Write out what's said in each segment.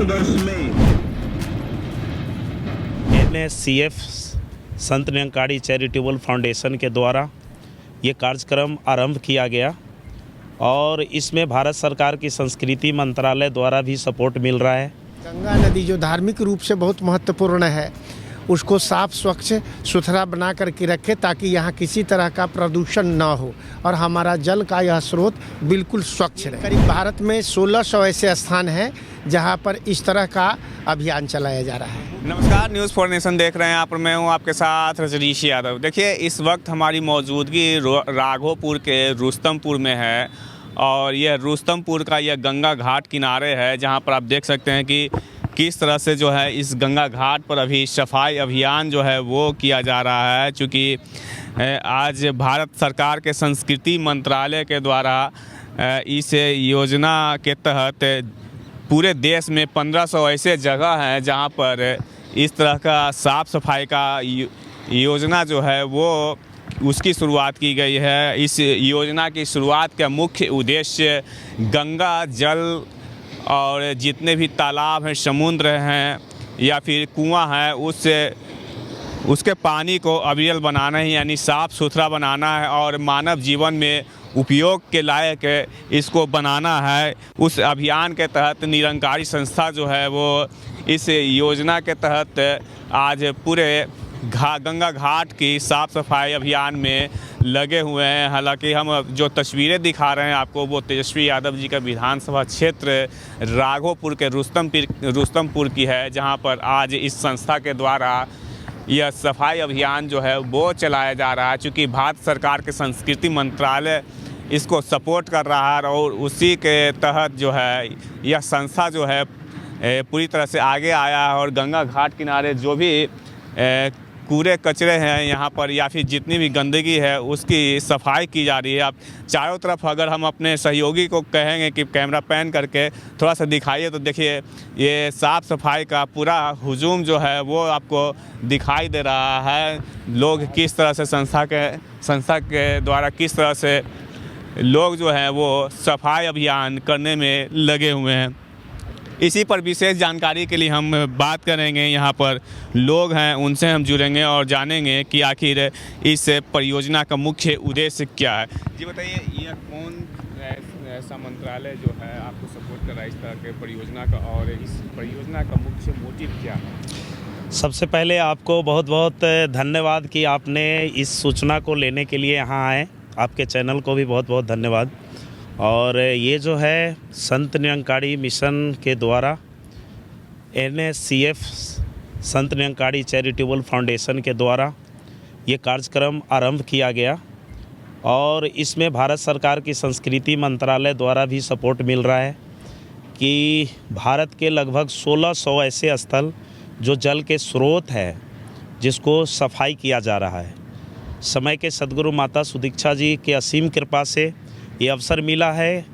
भारतवर्ष में NSCF Sant Nirankari charitable foundation के द्वारा ये कार्यक्रम आरंभ किया गया और इसमें भारत सरकार की संस्कृति मंत्रालय द्वारा भी सपोर्ट मिल रहा है। गंगा नदी जो धार्मिक रूप से बहुत महत्वपूर्ण है, उसको साफ स्वच्छ सुथरा बना करके रखे ताकि यहाँ किसी तरह का प्रदूषण ना हो और हमारा जल का यह स्रोत बिल्कुल स्वच्छ रहे। करीब भारत में 1600 ऐसे स्थान हैं जहाँ पर इस तरह का अभियान चलाया जा रहा है। नमस्कार, न्यूज़ फॉर नेशन देख रहे हैं आप और मैं हूँ आपके साथ रजनीश यादव। देखिए, इस वक्त हमारी मौजूदगी राघोपुर के रुस्तमपुर में है और यह रुस्तमपुर का यह गंगा घाट किनारे है, जहाँ पर आप देख सकते हैं कि किस तरह से जो है इस गंगा घाट पर अभी सफाई अभियान जो है वो किया जा रहा है। चूँकि आज भारत सरकार के संस्कृति मंत्रालय के द्वारा इस योजना के तहत पूरे देश में 1500 ऐसे जगह हैं जहां पर इस तरह का साफ़ सफाई का योजना जो है वो उसकी शुरुआत की गई है। इस योजना की शुरुआत का मुख्य उद्देश्य गंगा जल और जितने भी तालाब हैं, समुद्र हैं या फिर कुआं है, उसके पानी को अविरल बनाना है, यानी साफ़ सुथरा बनाना है और मानव जीवन में उपयोग के लायक इसको बनाना है। उस अभियान के तहत निरंकारी संस्था जो है वो इस योजना के तहत आज पूरे गंगा घाट की साफ़ सफाई अभियान में लगे हुए हैं। हालांकि हम जो तस्वीरें दिखा रहे हैं आपको वो तेजस्वी यादव जी का विधानसभा क्षेत्र राघोपुर के रुस्तमपुर की है, जहां पर आज इस संस्था के द्वारा यह सफाई अभियान जो है वो चलाया जा रहा है। चूँकि भारत सरकार के संस्कृति मंत्रालय इसको सपोर्ट कर रहा है और उसी के तहत जो है यह संस्था जो है पूरी तरह से आगे आया है और गंगा घाट किनारे जो भी कूड़े कचरे हैं यहाँ पर या फिर जितनी भी गंदगी है उसकी सफाई की जा रही है। आप चारों तरफ अगर हम अपने सहयोगी को कहेंगे कि कैमरा पैन करके थोड़ा सा दिखाइए तो देखिए ये साफ़ सफाई का पूरा हुजूम जो है वो आपको दिखाई दे रहा है। लोग किस तरह से संस्था के द्वारा किस तरह से लोग जो हैं वो सफाई अभियान करने में लगे हुए हैं। इसी पर विशेष जानकारी के लिए हम बात करेंगे, यहाँ पर लोग हैं उनसे हम जुड़ेंगे और जानेंगे कि आखिर इस परियोजना का मुख्य उद्देश्य क्या है। जी बताइए, यह कौन ऐसा मंत्रालय जो है आपको सपोर्ट कर रहा है इस तरह के परियोजना का, और इस परियोजना का मुख्य मोटिव क्या है? सबसे पहले आपको बहुत बहुत धन्यवाद कि आपने इस सूचना को लेने के लिए यहाँ आए। आपके चैनल को भी बहुत बहुत धन्यवाद। और ये जो है संत निरंकारी मिशन के द्वारा NSCF Sant Nirankari charitable foundation के द्वारा ये कार्यक्रम आरंभ किया गया और इसमें भारत सरकार की संस्कृति मंत्रालय द्वारा भी सपोर्ट मिल रहा है कि भारत के लगभग 1600 ऐसे स्थल जो जल के स्रोत है जिसको सफाई किया जा रहा है। समय के सद्गुरु माता सुदीक्षा जी के असीम कृपा से ये अवसर मिला है।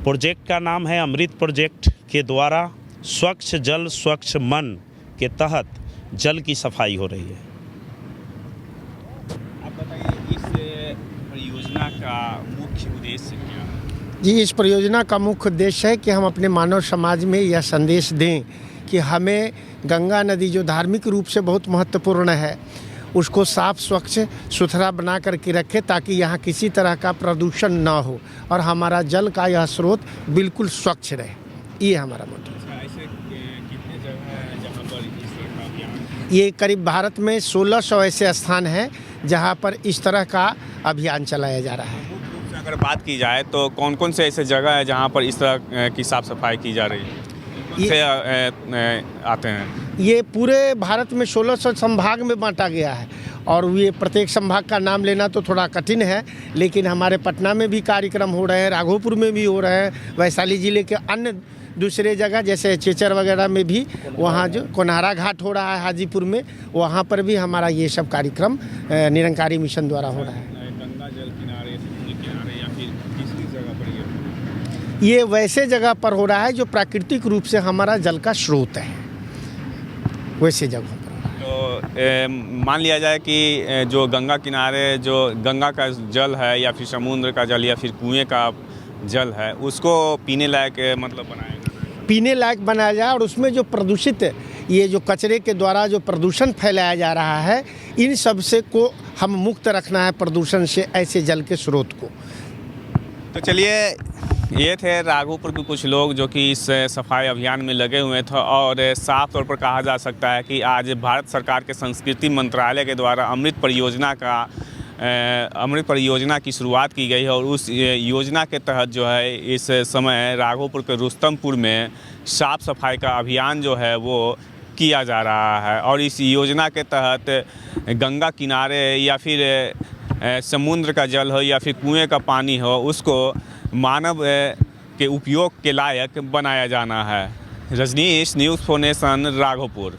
प्रोजेक्ट का नाम है अमृत प्रोजेक्ट के द्वारा स्वच्छ जल स्वच्छ मन के तहत जल की सफाई हो रही है। आप बताइए, इस परियोजना का मुख्य उद्देश्य क्या है? जी, इस परियोजना का मुख्य उद्देश्य है कि हम अपने मानव समाज में यह संदेश दें कि हमें गंगा नदी जो धार्मिक रूप से बहुत महत्वपूर्ण है उसको साफ स्वच्छ सुथरा बना करके रखे ताकि यहाँ किसी तरह का प्रदूषण ना हो और हमारा जल का यह स्रोत बिल्कुल स्वच्छ रहे। ये हमारा मोटिव। ऐसे कितने जगह हैं जहाँ पर इस तरह का अभियान? ये करीब भारत में 1600 ऐसे स्थान हैं जहाँ पर इस तरह का अभियान चलाया जा रहा है। मुख्य रूप से अगर बात की जाए तो कौन कौन से ऐसे जगह है जहाँ पर इस तरह की साफ़ सफाई की जा रही है? कौन से आते हैं? ये पूरे भारत में 1600 संभाग में बांटा गया है और ये प्रत्येक संभाग का नाम लेना तो थोड़ा कठिन है, लेकिन हमारे पटना में भी कार्यक्रम हो रहे हैं, राघोपुर में भी हो रहे हैं, वैशाली ज़िले के अन्य दूसरे जगह जैसे चेचर वगैरह में भी, वहाँ जो कोनहारा घाट हो रहा है हाजीपुर में, वहाँ पर भी हमारा ये सब कार्यक्रम निरंकारी मिशन द्वारा हो रहा है। गंगा जल किनारे या फिर किसी जगह पर ये वैसे जगह पर हो रहा है जो प्राकृतिक रूप से हमारा जल का स्रोत है, वैसे जगह पर। तो मान लिया जाए कि जो गंगा किनारे जो गंगा का जल है या फिर समुद्र का जल या फिर कुएं का जल है उसको पीने लायक मतलब बनाएंगे। पीने लायक बनाया जाए और उसमें जो प्रदूषित ये जो कचरे के द्वारा जो प्रदूषण फैलाया जा रहा है, इन सब से को हम मुक्त रखना है प्रदूषण से, ऐसे जल के स्रोत को। तो चलिए, ये थे राघोपुर के कुछ लोग जो कि इस सफाई अभियान में लगे हुए थे। और साफ तौर पर कहा जा सकता है कि आज भारत सरकार के संस्कृति मंत्रालय के द्वारा अमृत परियोजना की शुरुआत की गई है और उस योजना के तहत जो है इस समय राघोपुर के रुस्तमपुर में साफ़ सफाई का अभियान जो है वो किया जा रहा है। और इस योजना के तहत गंगा किनारे या फिर समुद्र का जल हो या फिर कुएं का पानी हो, उसको मानव के उपयोग के लायक बनाया जाना है। Rajneesh, news 4 nation, Raghopur.